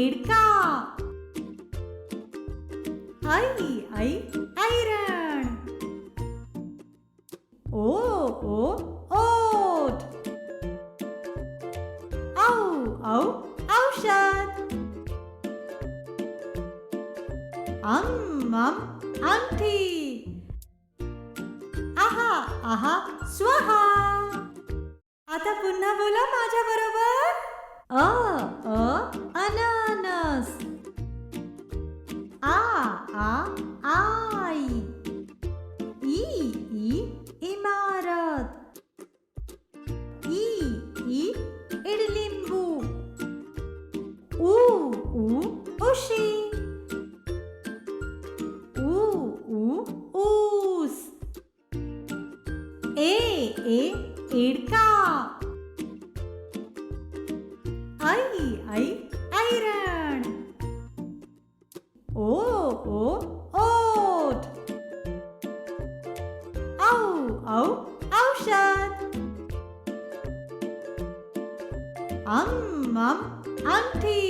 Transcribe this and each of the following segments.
एडका. ऐ ऐ ऐरण. ओ ओठ. औ औषध. अंगठी. आहा स्वाहा. आता पुन्हा बोला माझ्या बरोबर. अननस. आई. ई इमारत. ई इडलिंबू. उशी. ऊस. एडका. ऐ ऐरण. ओ ओठ. औ औषध. अंगठी.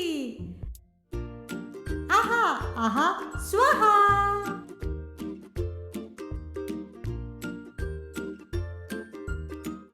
आहा स्वाहा.